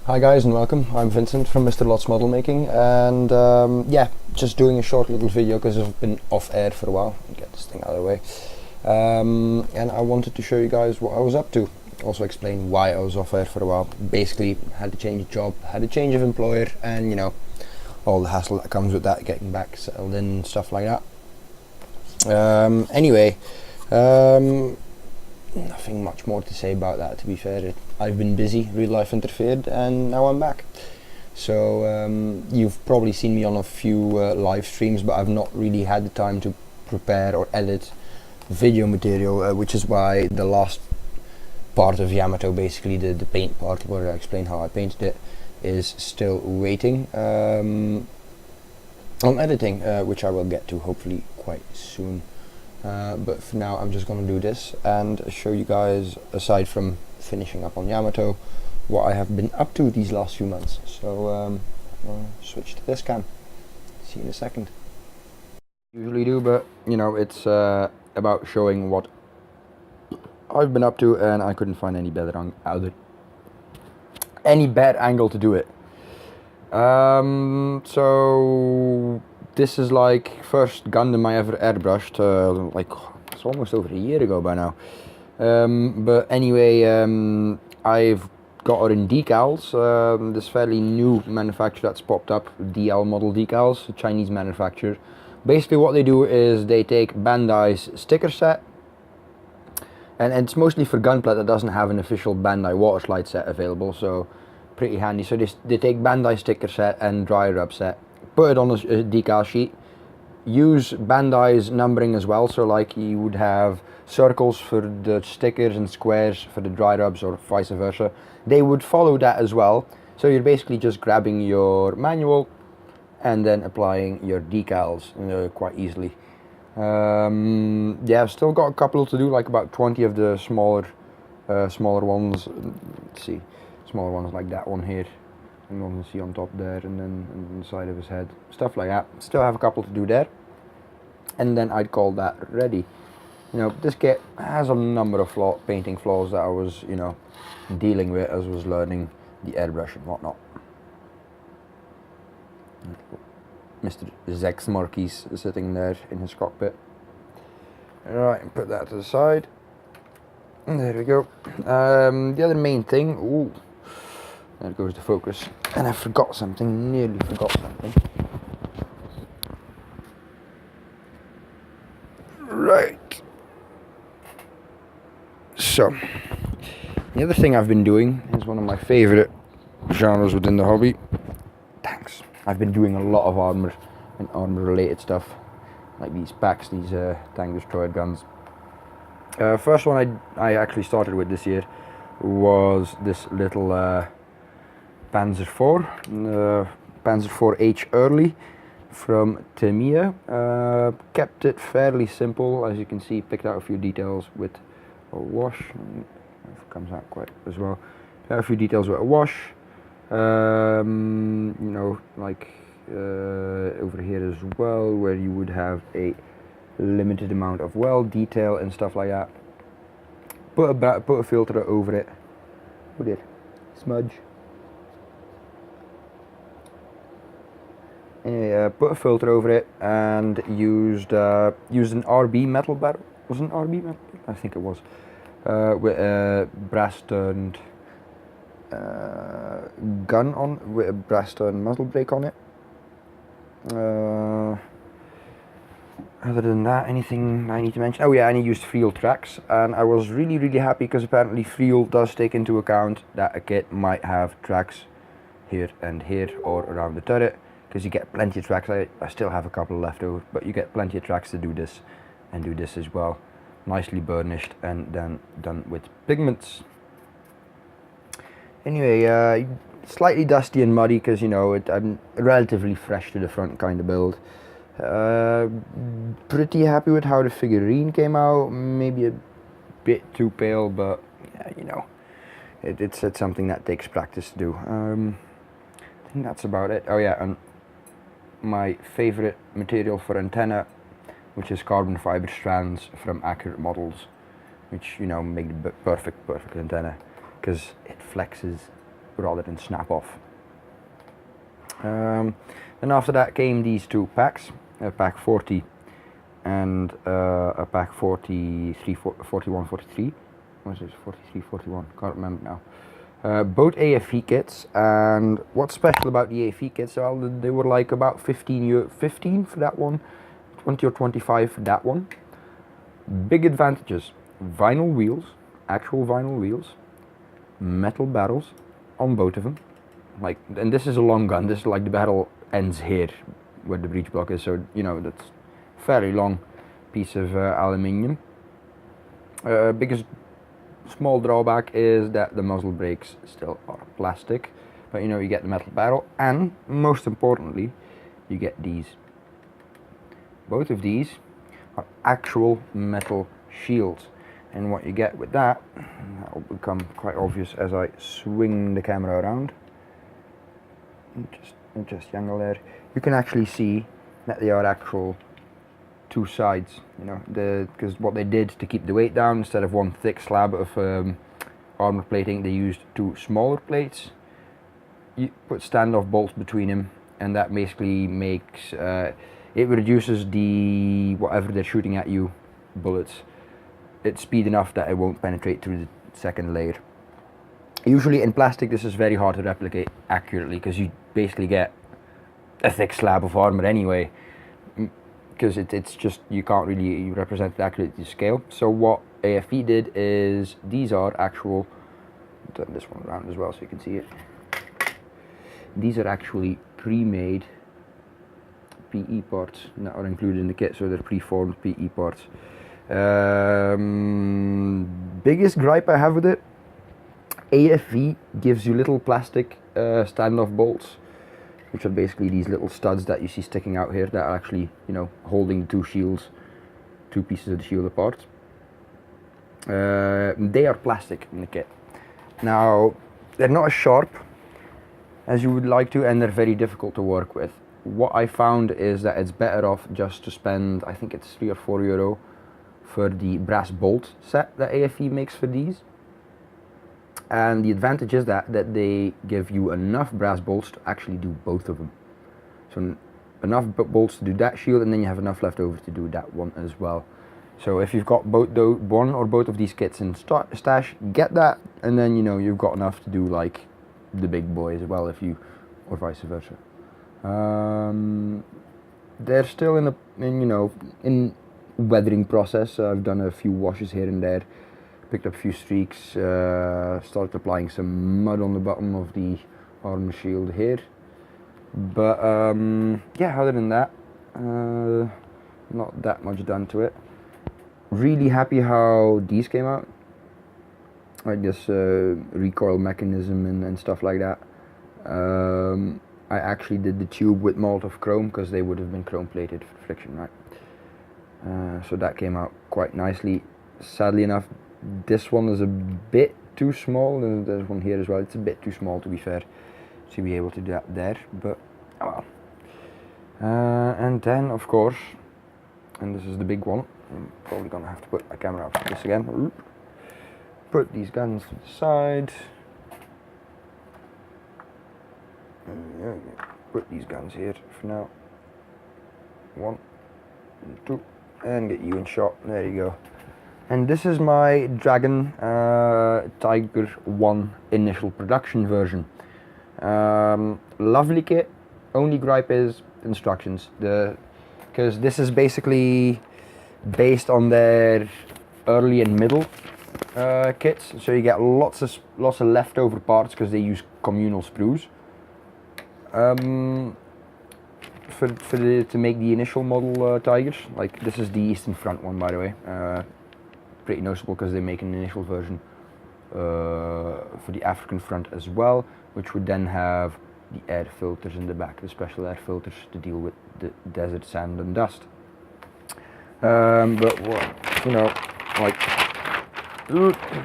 Hi guys and welcome, I'm Vincent from Mr. Lots Model Making, and yeah, just doing a short little video because I've been off air for a while, get this thing out of the way, and I wanted to show you guys what I was up to, also explain why I was off air for a while. Basically had to change job, had a change of employer, and you know, all the hassle that comes with that, getting back settled in and stuff like that. Anyway, nothing much more to say about that, to be fair. I've been busy, real life interfered, and now I'm back. So you've probably seen me on a few live streams, but I've not really had the time to prepare or edit video material, which is why the last part of Yamato, basically the paint part where I explain how I painted it, is still waiting on editing, which I will get to hopefully quite soon. But for now I'm just going to do this and show you guys, aside from finishing up on Yamato, what I have been up to these last few months. So I'll switch to this cam. See you in a second. Usually do, but you know, it's about showing what I've been up to, and I couldn't find any better angle to do it. So this is like first Gundam I ever airbrushed, like it's almost over a year ago by now. But anyway, I've got it in decals, this fairly new manufacturer that's popped up, DL model decals, Chinese manufacturer. Basically what they do is they take Bandai's sticker set, and it's mostly for Gunpla that doesn't have an official Bandai water slide set available, so pretty handy. So they take Bandai sticker set and dry rub set, put it on a decal sheet, use Bandai's numbering as well, so like you would have circles for the stickers and squares for the dry rubs, or vice versa. They would follow that as well, so you're basically just grabbing your manual and then applying your decals quite easily. Yeah, I've still got a couple to do, like about 20 of the smaller ones. Let's see, smaller ones like that one here, and you can see on top there, and then on the side of his head, stuff like that. Still have a couple to do there, and then I'd call that ready. You know, this kit has a number of painting flaws that I was, you know, dealing with as I was learning the airbrush and whatnot. Mr. Zex Marquis is sitting there in his cockpit. Alright, put that to the side. And there we go. The other main thing, ooh, there goes the focus. And I forgot something, nearly forgot something. Right. So, the other thing I've been doing is one of my favorite genres within the hobby. Tanks. I've been doing a lot of armor and armor related stuff, like these PAKs, these tank destroyer guns. First one I actually started with this year was this little Panzer IV, Panzer IV-H Early from Tamiya. Kept it fairly simple, as you can see, picked out a few details with a wash. It comes out quite as well. A few details with a wash. You know, like over here as well, where you would have a limited amount of weld detail and stuff like that. Put a filter over it. What did? Smudge. Anyway, put a filter over it and used an RB metal barrel. Was it an RB metal? I think it was. With a brass turned gun on, with a brass turned muzzle brake on it. Other than that, anything I need to mention? Oh yeah, and I used Friel tracks, and I was really happy because apparently Friel does take into account that a kit might have tracks here and here or around the turret, because you get plenty of tracks. I still have a couple left over, but you get plenty of tracks to do this and do this as well. Nicely burnished and then done with pigments. Anyway, slightly dusty and muddy because, you know, I'm relatively fresh to the front kind of build. Pretty happy with how the figurine came out. Maybe a bit too pale, but yeah, you know, it's something that takes practice to do. I think that's about it. Oh yeah, and my favorite material for antenna, which is carbon fiber strands from Accurate Models, which, you know, make the perfect antenna, because it flexes rather than snap off. Then after that came these two packs, a PAK 40 and a PAK 43, 41, 43. What is it? 43, 41? Can't remember now. Both AFE kits, and what's special about the AFE kits? Well, they were like about 15 for that one, 20 or 25 for that one. Big advantages: vinyl wheels, actual vinyl wheels, metal barrels on both of them. Like, and this is a long gun. This is like the barrel ends here, where the breech block is. So you know that's fairly long piece of aluminium. Biggest small drawback is that the muzzle brakes still are plastic, but you know you get the metal barrel, and most importantly, you get these. Both of these are actual metal shields, and what you get with that will become quite obvious as I swing the camera around. Just angle there. You can actually see that they are actual two sides, you know, because what they did to keep the weight down, instead of one thick slab of armor plating, they used two smaller plates. You put standoff bolts between them, and that basically makes it reduces the whatever they're shooting at you bullets. It's speed enough that it won't penetrate through the second layer. Usually in plastic this is very hard to replicate accurately, because you basically get a thick slab of armor anyway, because it's just, you can't really represent it accurately to scale. So what AFE did is, these are actual, turn this one around as well so you can see it, these are actually pre-made PE parts that are included in the kit, so they're pre-formed PE parts. Biggest gripe I have with it, AFE gives you little plastic standoff bolts, which are basically these little studs that you see sticking out here that are actually, you know, holding the two shields, two pieces of the shield apart. They are plastic in the kit. Now, they're not as sharp as you would like to, and they're very difficult to work with. What I found is that it's better off just to spend, I think it's €3 or €4 for the brass bolt set that AFE makes for these. And the advantage is that they give you enough brass bolts to actually do both of them. So enough bolts to do that shield, and then you have enough left over to do that one as well. So if you've got one or both of these kits in stash, get that, and then you know you've got enough to do like the big boy as well, if you, or vice versa. They're still in weathering process. I've done a few washes here and there, picked up a few streaks, started applying some mud on the bottom of the armor shield here. But yeah, other than that, not that much done to it. Really happy how these came out, like this recoil mechanism and stuff like that. I actually did the tube with Molotov chrome, because they would have been chrome plated for friction, right? So that came out quite nicely. Sadly enough, this one is a bit too small, and there's one here as well. It's a bit too small, to be fair, to be able to do that there, but oh well. And then of course, and this is the big one, I'm probably gonna have to put my camera up for this again. Put these guns to the side. Put these guns here for now. 1 and 2, and get you in shot. There you go. And this is my Dragon Tiger 1 initial production version. Lovely kit. Only gripe is instructions. Because this is basically based on their early and middle kits. So you get lots of leftover parts, because they use communal sprues. To make the initial model Tigers. Like, this is the Eastern Front one, by the way. Pretty noticeable, because they make an initial version for the African front as well, which would then have the air filters in the back, the special air filters to deal with the desert sand and dust. But what, you know, like,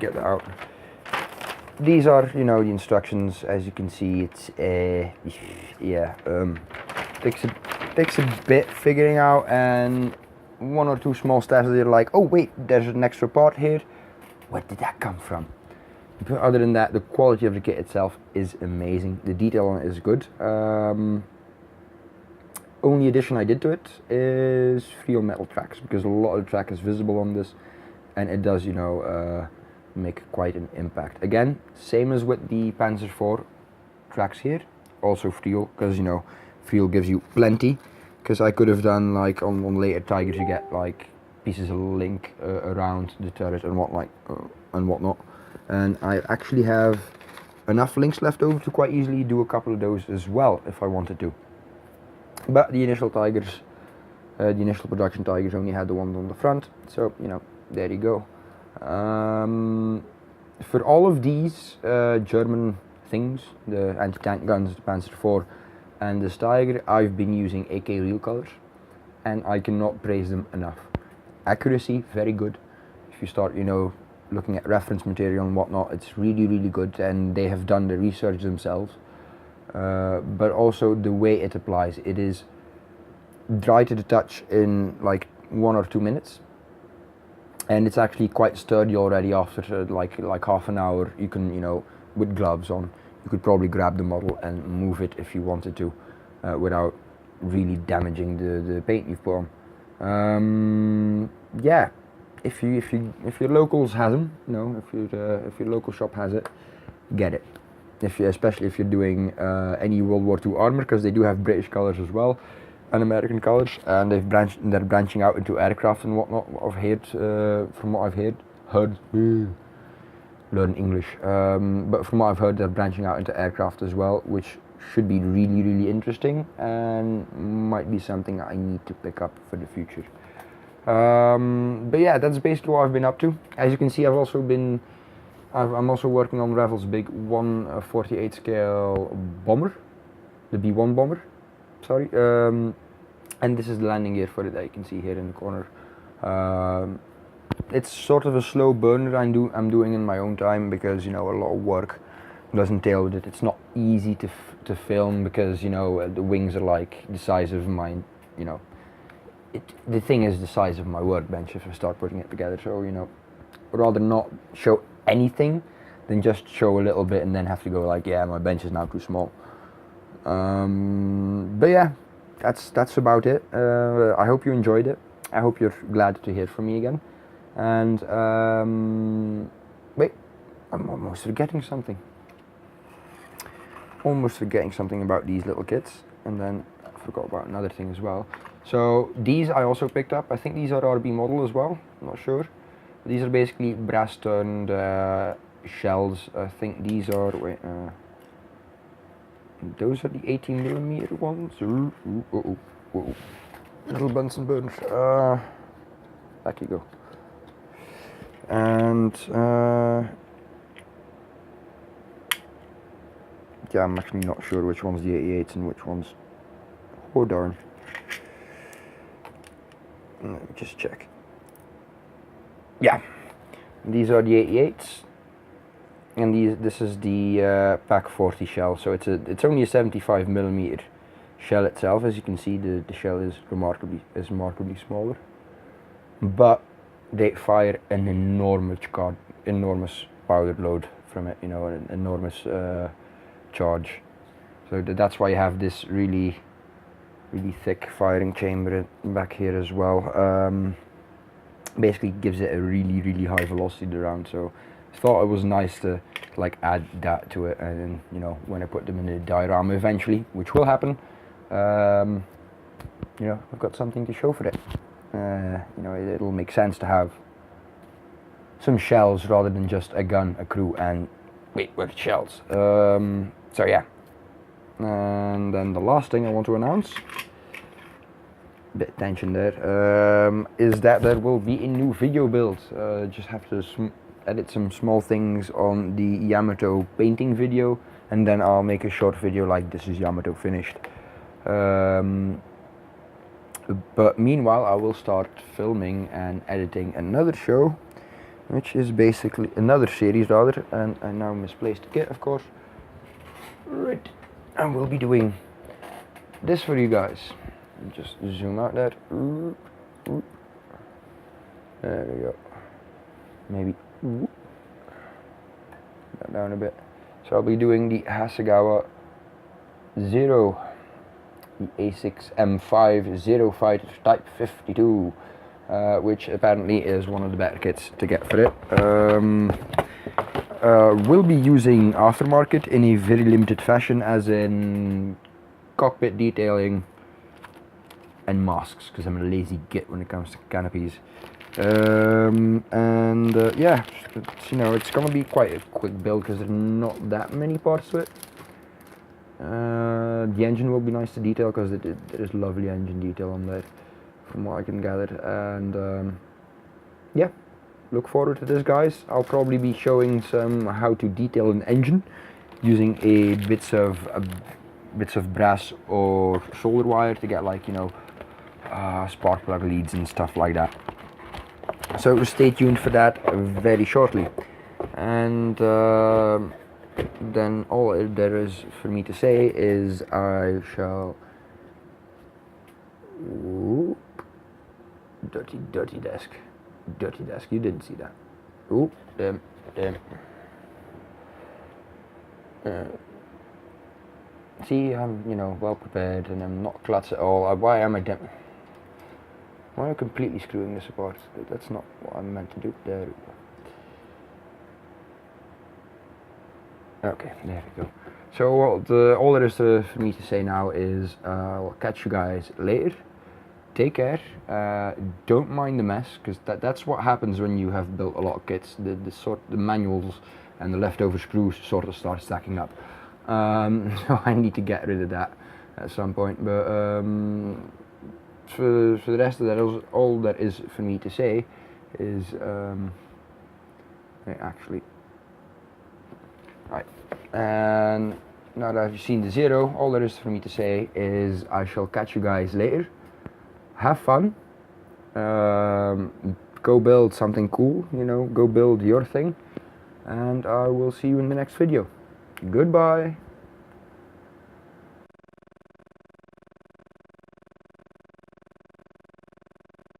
get that out. These are, you know, the instructions. As you can see, it's yeah, takes a bit figuring out, and one or two small stats that you're like, oh wait, there's an extra part here. Where did that come from? But other than that, the quality of the kit itself is amazing. The detail on it is good. Only addition I did to it is real metal tracks, because a lot of the track is visible on this, and it does, you know, make quite an impact. Again, same as with the Panzer IV tracks here, also Friel, because, you know, Friel gives you plenty. Because I could have done, like, on later Tigers, you get like pieces of link around the turret and whatnot, and I actually have enough links left over to quite easily do a couple of those as well if I wanted to. But the initial Tigers, the initial production Tigers only had the one on the front, so, you know, there you go. For all of these German things, the anti-tank guns, the Panzer IV and the Tiger, I've been using AK real colors, and I cannot praise them enough. Accuracy, very good. If you start, you know, looking at reference material and whatnot, it's really, really good, and they have done the research themselves. But also the way it applies, it is dry to the touch in like 1 or 2 minutes, and it's actually quite sturdy already after like half an hour. You can, you know, with gloves on, you could probably grab the model and move it if you wanted to, without really damaging the paint you've put on. Yeah, if your locals has them, you know, if your local shop has it, get it. Especially if you're doing any World War II armor, because they do have British colors as well and American colors, and they're branching out into aircraft and whatnot. I've heard, from what I've heard, learn English. But from what I've heard, they're branching out into aircraft as well, which should be really, really interesting and might be something I need to pick up for the future. But yeah, that's basically what I've been up to. As you can see, I'm also working on Revell's big 1/48 scale bomber, the B1 bomber, sorry. And this is the landing gear for it that you can see here in the corner. It's sort of a slow burner I'm doing in my own time, because, you know, a lot of work does entail with it. It's not easy to film, because, you know, the wings are like the size of my, you know, the thing is the size of my workbench if I start putting it together. So, you know, rather not show anything than just show a little bit and then have to go like, yeah, my bench is now too small. But yeah, that's about it. I hope you enjoyed it. I hope you're glad to hear from me again. And wait, I'm almost forgetting something. Almost forgetting something about these little kits, and then I forgot about another thing as well. So these I also picked up. I think these are RB model as well. I'm not sure. These are basically brass turned shells. I think these are, wait, those are the 18mm ones. Little Bunsen burners. Back you go. And yeah, I'm actually not sure which one's the 88s and which one's, oh darn. Let me just check. Yeah, these are the 88s, and this is the PAK 40 shell. So it's only a 75mm shell itself. As you can see, the shell is remarkably smaller, but they fire an enormous powder load from it. You know, an enormous charge. So that's why you have this really thick firing chamber back here as well. Basically gives it a really high velocity round. So I thought it was nice to like add that to it, and then, you know, when I put them in the diorama eventually, which will happen, you know, I've got something to show for it. You know, it'll make sense to have some shells rather than just a gun, a crew, and wait, where are the shells? So yeah, and then the last thing I want to announce, bit of tension there, is that there will be a new video build. Just have to edit some small things on the Yamato painting video, and then I'll make a short video like this is Yamato finished. But meanwhile, I will start filming and editing another show, which is basically another series rather, and I now misplaced the kit, of course. Right, and we'll be doing this for you guys. Just zoom out there. There we go. Maybe that down a bit. So I'll be doing the Hasegawa Zero, the A6M5 Zero Fighter Type 52, which apparently is one of the better kits to get for it. We'll be using aftermarket in a very limited fashion, as in cockpit detailing and masks, because I'm a lazy git when it comes to canopies. Yeah, it's gonna be quite a quick build because there's not that many parts to it. The engine will be nice to detail because there is lovely engine detail on that, from what I can gather. And yeah, look forward to this, guys. I'll probably be showing some how to detail an engine using bits of brass or solder wire to get, like, spark plug leads and stuff like that. So stay tuned for that very shortly. And then all there is for me to say is I shall... Oop. Dirty desk. Dirty desk, you didn't see that. Oop, damn. See, I'm, well prepared, and I'm not klutz at all. Why am I completely screwing this apart? That's not what I'm meant to do. There we go. Okay, there we go. So all there is for me to say now is I'll catch you guys later. Take care. Don't mind the mess, because that's what happens when you have built a lot of kits. The manuals and the leftover screws sort of start stacking up. So I need to get rid of that at some point. But for the rest of that, all that is for me to say is actually. Right, and now that I've seen the Zero, all there is for me to say is I shall catch you guys later. Have fun. Go build something cool, go build your thing, and I will see you in the next video. Goodbye.